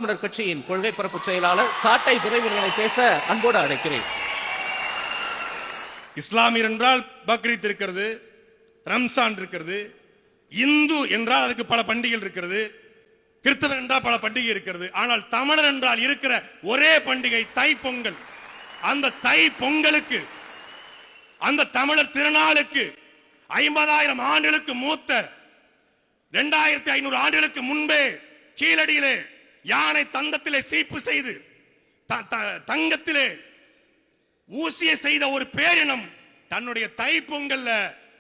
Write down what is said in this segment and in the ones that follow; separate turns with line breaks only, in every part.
தமிழர் கட்சியின் கொள்கை பரப்பு செயலாளர் சாட்டை துரைவர்களை பேச அன்போடு அழைக்கிறேன்.
இஸ்லாமியர் என்றால் பக்ரீத் இருக்கிறது, ரம்சான் இருக்கிறது, இந்து என்றால் அதுக்கு பல பண்டிகைகள் இருக்கிறது, கிறிஸ்தவர் என்றால் பல பண்டிகை இருக்கிறது. ஆனால் தமிழர் என்றால் இருக்கிற ஒரே பண்டிகை தை பொங்கல். அந்த தை பொங்கலுக்கு, அந்த தமிழர் திருநாளுக்கு 50,000 ஆண்டுகளுக்கு மூத்த 2500 ஆண்டுகளுக்கு முன்பே கீழடியிலே யானை தந்தத்திலே சீப்பு செய்து தங்கத்திலே ஊசியை செய்த ஒரு பேரினம் தன்னுடைய தை பொங்கல்ல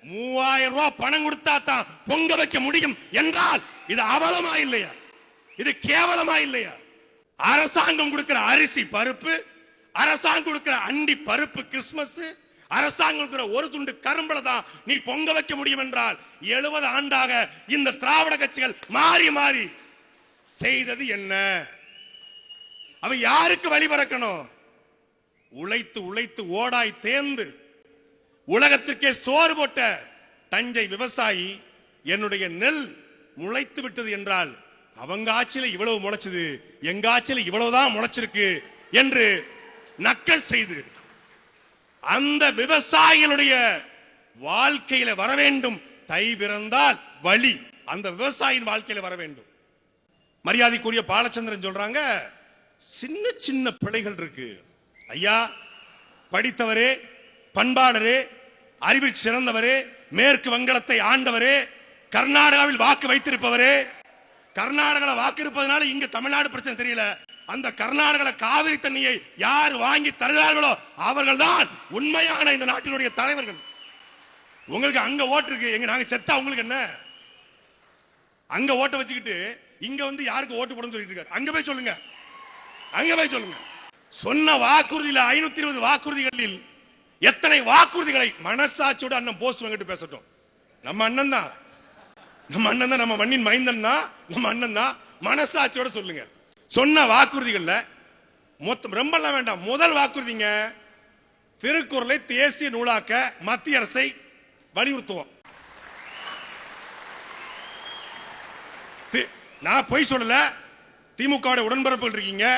3000 ரூபாய் பணம் கொடுத்தா தான் பொங்க வைக்க முடியும் என்றால் இது அவலமா இல்லையா? இது கேவலமா இல்லையா? அரசாங்கம் கொடுக்கிற அரிசி பருப்பு, அரசாங்கம் கொடுக்கிற அண்டி பருப்பு கிறிஸ்துமஸ், அரசாங்கம் கொடுக்கிற ஒரு துண்டு கரும்புல தான் நீ பொங்க வைக்க முடியும் என்றால் 70 ஆண்டாக இந்த திராவிட கட்சிகள் மாறி மாறி செய்தது என்ன? அவ யாருக்கு வழி பறக்கணும்? உழைத்து உழைத்து ஓடாய் தேர்ந்து உலகத்திற்கே சோறு போட்ட தஞ்சை விவசாயி என்னுடைய நெல் முளைத்து விட்டது என்றால் அவங்க ஆட்சியில இவ்வளவு முளைச்சது, எங்க ஆட்சியில இவ்வளவுதான் முளைச்சிருக்கு என்று நக்கல் செய்து அந்த விவசாயிகளுடைய வாழ்க்கையில வர வேண்டும். தை பிறந்தால் வழி அந்த விவசாயியின் வாழ்க்கையில வர வேண்டும். மரியாதைக்குரிய பாலச்சந்திரன் சொல்றாங்க, சின்ன சின்ன பிழைகள் இருக்கு. ஐயா, படித்தவரே, பண்பாளரே, அறிவில் சிறந்தவரே, மேற்கு வங்கத்தை ஆண்டவரே, கர்நாடகாவில் வாக்கு வைத்திருப்பவரே, கர்நாடகாவில் வாக்கு இருப்பதனால இங்க தமிழ்நாடு பிரச்சனை தெரியல. அந்த கர்நாடக காவிரி தண்ணியை யார் வாங்கி தருகிறார்களோ அவர்கள் தான் உண்மையான இந்த நாட்டினுடைய தலைவர்கள். உங்களுக்கு அங்க ஓட்டு இருக்கு, எங்க நாங்க செத்தா உங்களுக்கு என்ன? அங்க ஓட்ட வச்சுக்கிட்டு இங்க வந்து யாருக்கு ஓட்டு போடணும்னு சொல்லிட்டு இருக்காரு. அங்க போய் சொல்லுங்க, அங்க போய் சொல்லுங்க. சொன்ன வாக்குறுதியில 520 வாக்குறுதிகளில் எத்தனை வாக்குறுதிகளை மனசாட்சியோட அண்ணன் போஸ் வெங்கட் பேசட்டும். நம்ம அண்ணன் தான், நம்ம அண்ணன் தான், நம்ம மண்ணின் மைந்தன் தான், நம்ம அண்ணன் தான். மனசாட்சியோட சொல்லுங்க. சொன்ன வாக்குறுதிகள்ல மொத்தம் ரொம்பலாம் வேண்டாம். முதல் வாக்குறுதிங்க, திருக்குறளை தேசிய நூலாக்க மத்திய அரசை வலியுறுத்துவோம். நான் போய் சொல்லல, திமுக உடன்பரப்புகள் இருக்கீங்க.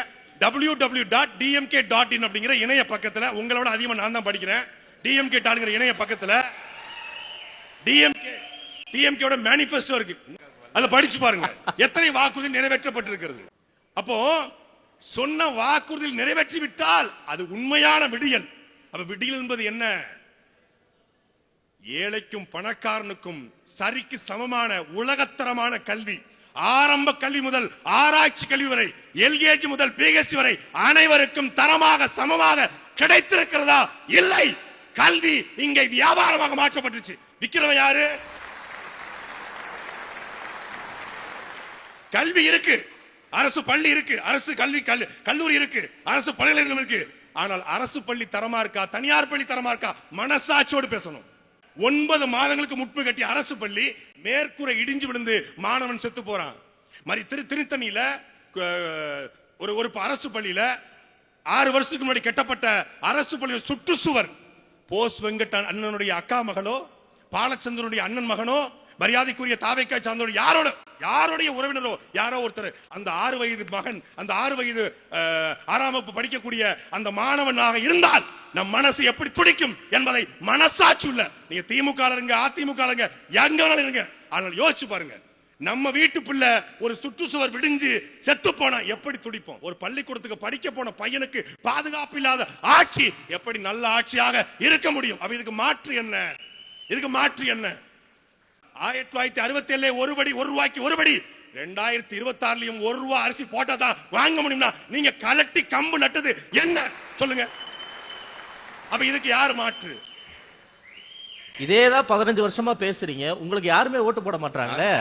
www.dmk.in அப்படிங்கிற இணைய பக்கத்துல, உங்களோட அதிகமா நான் தான் படிக்கிறேன், டிஎம்கே டாலுங்கிற இணைய பக்கத்துல டிஎம்கே மேனிஃபெஸ்டோ இருக்கு. அதை படிச்சு பாருங்க எத்தனை வாக்குறுதி நிறைவேற்றப்பட்டிருக்கிறது. அப்போ சொன்ன வாக்குறுதியில் நிறைவேற்றி விட்டால் அது உண்மையான விடியல். அப்ப விடியல் என்பது என்ன? ஏழைக்கும் பணக்காரனுக்கும் சரிக்கு சமமான உலகத்தரமான கல்வி, ஆரம்ப கல்வி முதல் ஆராய்ச்சி கல்வி வரை, எல்கேஜி முதல் பிஹெச்டி வரை அனைவருக்கும் தரமாக சமமாக கிடைத்திருக்கிறதா? இல்லை. கல்வி இங்கே வியாபாரமாக மாற்றப்பட்டுச்சு. விக்கிறவன் யாரு? கல்வி இருக்கு, அரசு பள்ளி இருக்கு, அரசு கல்லூரி இருக்கு, அரசு பல்கலைக்கழகம் இருக்கு. ஆனால் அரசு பள்ளி தரமா இருக்கா, தனியார் பள்ளி தரமா இருக்கா? மனசாட்சியோடு பேசணும். 9 மாதங்களுக்கு முன்பு கட்டிய அரசு பள்ளி மேற்கூரை இடிஞ்சு விழுந்து மாணவன் செத்து போறான். மாதிரி திருத்தணியில ஒரு அரசு பள்ளியில 6 வருஷத்துக்கு முன்னாடி கட்டப்பட்ட அரசு பள்ளியில் சுற்றுச்சுவர் போஸ் வெங்கட் அண்ணனுடைய அக்கா மகளோ, பாலச்சந்திரனுடைய அண்ணன் மகனோ, மரியாதைக்குரிய தாவைக்கா சார்ந்தோட யாருடைய உறவினரோ யாரோ ஒருத்தர் அந்த 6 வயது மகன், அந்த 6 வயது 6ஆம் வகுப்பு படிக்கக்கூடிய அந்த மாணவனாக இருந்தால் நம் மனசு எப்படி துடிக்கும் என்பதை மனசாட்சி உள்ள நீங்க திமுக இருங்க, அதிமுக எங்க இருங்க, ஆனால் யோசிச்சு பாருங்க. நம்ம வீட்டு பிள்ளை ஒரு சுற்றுச்சுவர் விடிஞ்சு செத்து போனா எப்படி துடிப்போம்? ஒரு பள்ளிக்கூடத்துக்கு படிக்க போன பையனுக்கு பாதுகாப்பு இல்லாத ஆட்சி எப்படி நல்ல ஆட்சியாக இருக்க முடியும்? அப்ப இதுக்கு மாற்று என்ன? இதுக்கு மாற்று என்ன? 1967 1 ரூபாய்க்கு ஒரு படி, 2026 1 ரூபாய் அரிசி போட்டா தான் வாங்க முடியும்னா நீங்க கலட்டி கம்பு நட்டது என்ன சொல்லுங்க? அப்ப இதுக்கு யார் மாற்று?
இதேதான் 15 வருஷமா பேசுறீங்க, உங்களுக்கு யாருமே ஓட்டு போட மாட்டாங்களே.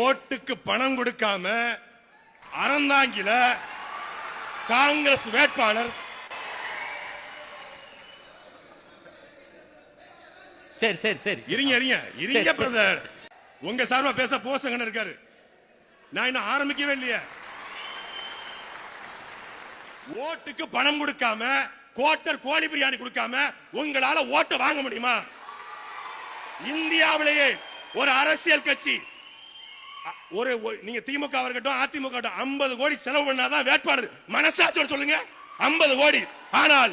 ஓட்டுக்கு பணம் கொடுக்காம அறந்தாங்கில காங்கிரஸ் வேட்பாளர்.
சரி சரி சரி,
இருங்க பிரதர். உங்க சார்பா பேச போசங்கன்னு இருக்காரு. நான் இன்னும் ஆரம்பிக்கவே இல்லையா? ஓட்டுக்கு பணம் கொடுக்காம, கோட்டர் கோழி பிரியாணி கொடுக்காம உங்களால ஓட்ட வாங்க முடியுமா? இந்தியாவிலேயே ஒரு அரசியல் கட்சி நீங்க திமுக இருக்கட்டும் அதிமுக 50 கோடி செலவு பண்ணாதான் வேட்பாளர். மனசாட்சியோட சொல்லுங்க, 50 கோடி. ஆனால்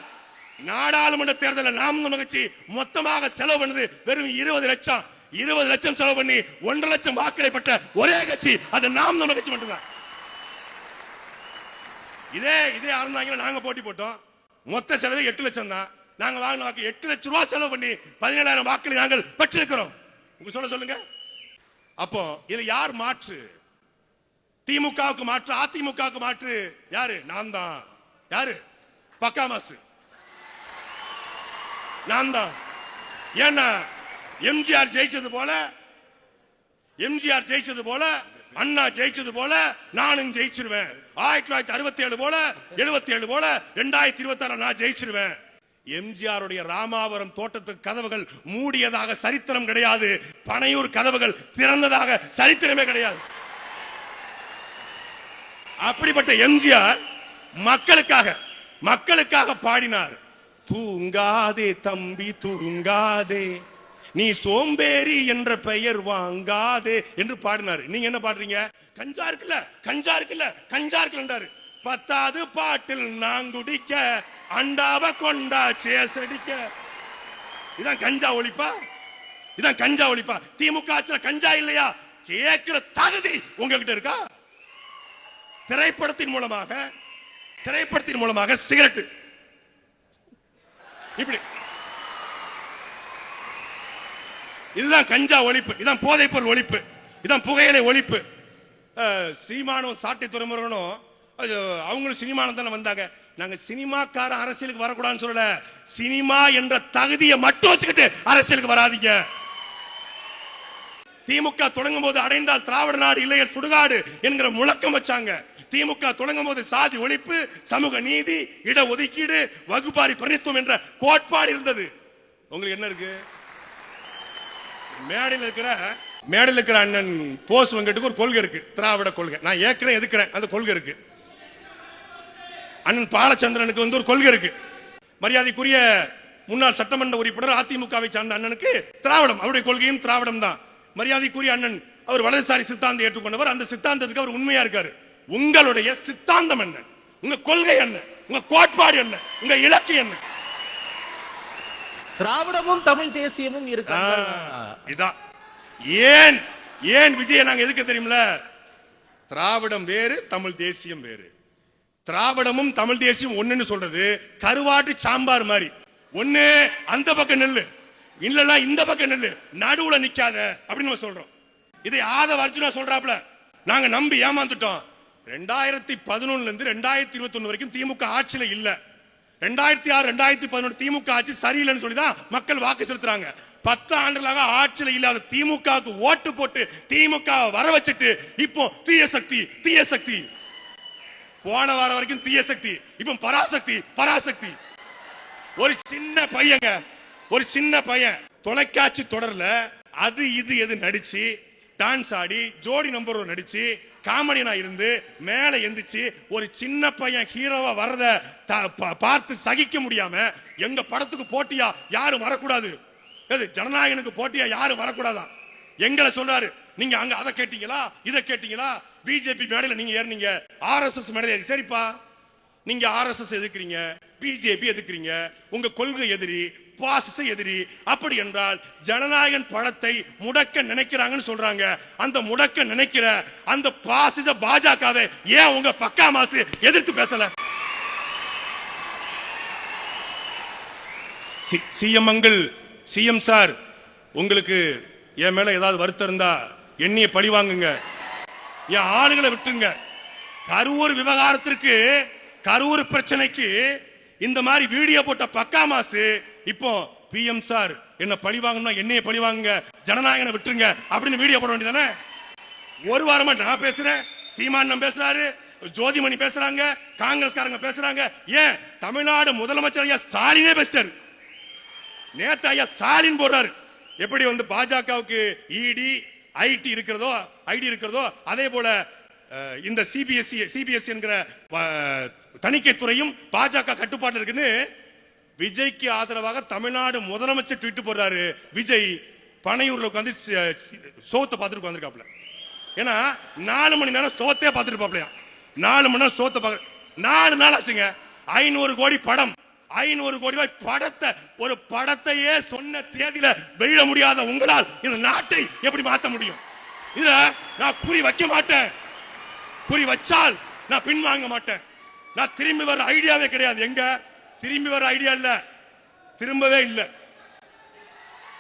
நாடாளுமன்ற தேர்தலில் நாம் தமிழர் கட்சி மொத்தமாக செலவு பண்ணது வெறும் 20 லட்சம். 20 லட்சம் செலவு பண்ணி 1.5 லட்சம் வாக்களை பெற்ற ஒரே கட்சி அது நாம் தமிழர் கட்சி மட்டும்தான். இதே இருந்தாங்க. நாங்க போட்டி போட்டோம், மொத்த செலவு 8 லட்சம் தான். நாங்க வாங்கின வாக்கு 8 லட்சம் ரூபாய் செலவு பண்ணி 17,000 வாக்களை நாங்கள் பெற்றிருக்கிறோம். சொல்லுங்க. அப்போ இது யார் மாற்று? திமுகவுக்கு மாற்று, அதிமுகவுக்கு மாற்று யாரு? நான் தான். யாரு? பக்கா மாசு நான் தான். ஏன்னா எம்ஜிஆர் ஜெயிச்சது போல, அண்ணா ஜெயிச்சது போல நானும் ஜெயிச்சிருவேன். 1967 போல, 77 போல 2026 நான் ஜெயிச்சிருவேன். எம்ஜிஆருடைய ராமாவரம் தோட்டத்துக்கு கதவுகள் மூடியதாக சரித்திரம் கிடையாது. பனையூர் கதவுகள் திறந்ததாக சரித்திரமே கிடையாது. அப்படிப்பட்ட எம்ஜிஆர் மக்களுக்காக பாடினார். தூங்காதே தம்பி தூங்காதே, நீ சோம்பேறி என்ற பெயர் வாங்காதே என்று பாடினார். நீங்க என்ன பாடுறீங்க? கஞ்சா இருக்குல்ல என்றாரு. 10வது பாட்டில் நான் குடிக்க, அண்டாவ கொண்டா சேசடிக்க. இதான் கஞ்சா ஒழிப்பா? திமுக ஆட்சியில கஞ்சா இல்லையா? கேட்கிற தகுதி உங்ககிட்ட இருக்கா? திரைப்படத்தின் மூலமாக சிகரெட், இப்படி. இதுதான் கஞ்சா ஒழிப்பு, இதான் போதைப் பொருள் ஒழிப்பு, இதான் புகையிலை ஒழிப்பு. சீமானும் சாட்டை துறைமுருகனும் அவங்களும் சினிமானம் தானே வந்தாங்க. நாங்க சினிமாக்கார அரசியலுக்கு வரக்கூடாதுன்னு சொல்லல, சினிமா என்ற தகுதியை மட்டும் வச்சுக்கிட்டு அரசியலுக்கு வராதீங்க. திமுக தொடங்கும் போது அடைந்தால் திராவிட நாடு இல்லையே சுடுகாடு என்கிற முழக்கம் வச்சாங்க. திமுக தொடங்கும் போது சாதி ஒழிப்பு, சமூக நீதி, இட ஒதுக்கீடு, வகுப்பாரி பிரதித்துவம் என்ற கோட்பாடு இருந்தது. உங்களுக்கு என்ன இருக்கு? மேடையில் இருக்கிற அண்ணன் போஸ் வெங்கட்டுக்கு ஒரு கொள்கை இருக்கு, திராவிட கொள்கை. நான் ஏற்கனவே எதுக்குறேன், அந்த கொள்கை இருக்கு. அண்ணன் பாலச்சந்திரனுக்கு வந்து ஒரு கொள்கை இருக்கு. மரியாதைக்குரிய முன்னாள் சட்டமன்ற உறுப்பினர் அதிமுகவை சார்ந்த அண்ணனுக்கு திராவிடம், அவருடைய கொள்கையும் திராவிடம் தான். மரியாதைக்குரிய அண்ணன் அவர் வலதுசாரி சித்தாந்தம் ஏற்றுக்கொண்டவர், அந்த சித்தாந்தத்துக்கு அவர் உண்மையா இருக்காரு. உங்களுடைய சித்தாந்தம் என்ன? உங்க கொள்கை என்ன? உங்க கோட்பாடு என்ன? உங்க இலக்கு என்ன?
திராவிடமும் தமிழ் தேசியமும் இருக்கு.
இதான் ஏன் விஜய நாங்க எதுக்கு தெரியுமில? திராவிடம் வேறு, தமிழ் தேசியம் வேறு. திராவிடமும் தமிழ் தேசியம் ஒண்ணுன்னு சொல்றது கருவாட்டு சாம்பார் மாதிரி. ஒண்ணு அந்த பக்கம் நெல்லு, இல்ல இந்த பக்கம் நெல்லு, நடுவுல நிக்காத அப்படின்னு நம்ம சொல்றோம். இதை ஆதவ அர்ஜுனா சொல்றாப்ல, நாங்க நம்பி ஏமாந்துட்டோம். 2011 இருந்து 2021 வரைக்கும் திமுக ஆட்சியில இல்ல. 2006 2011 திமுக ஆட்சி சரியில்லைன்னு சொல்லிதான் மக்கள் வாக்கு செலுத்துறாங்க. 10 ஆண்டுகளாக ஆட்சியில இல்லாத திமுகவுக்கு ஓட்டு போட்டு திமுக வர வச்சுட்டு இப்போ தீய சக்தி போன வாரம் வரைக்கும் தீய சக்தி, இப்போ பராசக்தி. ஒரு சின்ன பையன் தொலைக்காட்சி தொடர்ல அது இது எது நடிச்சு, டான்ஸ் ஆடி, ஜோடி நம்பர் நடிச்சு, காமெடியனா இருந்து மேல எந்திரிச்சு ஒரு சின்ன பையன் ஹீரோவா வர்றத பார்த்து சகிக்க முடியாம எங்க படத்துக்கு போட்டியா யாரும் வரக்கூடாது, ஜனநாயகனுக்கு போட்டியா யாரும் வரக்கூடாதான் எங்களை சொல்றாரு. நீங்க அங்க அதை கேட்டீங்களா, இதை கேட்டீங்களா? பிஜேபி மேடையில நீங்க ஏறினீங்க, ஆர்எஸ்எஸ் மேடையில. சரிப்பா, நீங்க ஆர்எஸ்எஸ் எதிர்க்கிறீங்க, பிஜேபி எதிர்க்கிறீங்க, உங்க கொள்கை எதிரி, பாசிச எதிரி. அப்படி என்றால் ஜனநாயகன் படத்தை முடக்க நினைக்கிறாங்கன்னு சொல்றாங்க. அந்த முடக்க நினைக்கிற அந்த பாசிச பாஜகவை ஏன் உங்க பக்கா மாசு எதிர்த்து பேசல? சிஎம் சார், உங்களுக்கு என் மேல ஏதாவது வருத்தம் இருந்தா எண்ணிய பழி வாங்குங்க, என் ஆளுகளை விட்டுருங்க. கரூர் விவகாரத்திற்கு, கரூர் பிரச்சனைக்கு இந்த மாதிரி வீடியோ போட்ட பக்கா மாசு இப்போ பிஎம் சார் என்ன பழி வாங்கணும்னா என்னைய பழி வாங்குங்க, ஜனநாயகனை விட்டுருங்க அப்படின்னு வீடியோ போட வேண்டியதானே? ஒரு வாரமா நான் பேசுறேன், சீமான் பேசுறாரு, ஜோதிமணி பேசுறாங்க, காங்கிரஸ்காரங்க பேசுறாங்க. ஏன் தமிழ்நாடு முதலமைச்சர் ஐயா ஸ்டாலினே பேசிட்டாரு. நேத்து ஐயா ஸ்டாலின் போடுறாரு. எப்படி வந்து பாஜகவுக்கு இடி ஐடி இருக்கிறதோ அதே போல இந்த சிபிஎஸ்இ என்கிற தணிக்கை துறையும் பாஜக கட்டுப்பாடு இருக்குன்னு விஜய்க்கு ஆதரவாக தமிழ்நாடு முதலமைச்சர் ட்வீட் போடுறாரு. விஜய் பனையூர்ல உட்காந்து சோத்தை பார்த்துட்டு உட்காந்துருக்காப்ல. ஏன்னா 4 மணி நேரம் சோத்தே பார்த்துட்டு பாப்பலையா, 4 மணி நேரம் சோத்த பார்க்க 4 நாள் ஆச்சுங்க. 500 கோடி படம், 500 கோடி ரூபாய் படத்தை, ஒரு படத்தையே சொன்ன தேதியில வெளியிட முடியாத உங்களால் இந்த நாட்டை எப்படி மாற்ற முடியும்? இதுல நான் குறி வைக்க மாட்டேன். குறி வச்சால் நான் பின்வாங்க மாட்டேன். நான் திரும்பி வர ஐடியாவே கிடையாது. எங்க திரும்பி வர ஐடியா இல்ல, திரும்பவே இல்ல.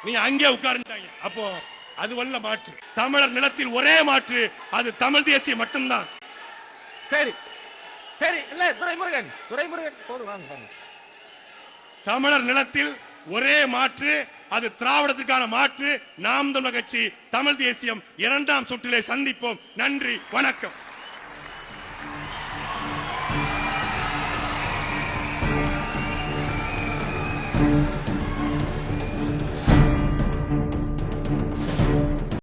நீ அங்கே உட்கார்ந்துட்டாங்க. அப்போ அது வல்ல மாற்று. தமிழர் நிலத்தில் ஒரே மாற்று, அது தமிழ் தேசியம் மட்டும்தான்.
சரி சரி, இல்ல துரைமுருகன் போதும், வாங்க வாங்க.
தமிழர் நிலத்தில் ஒரே மாற்று, அது திராவிடத்திற்கான மாற்று. நாம் தமிழர் கட்சி, தமிழ் தேசியம் 2ஆம் சுற்றிலே சந்திப்போம். நன்றி, வணக்கம்.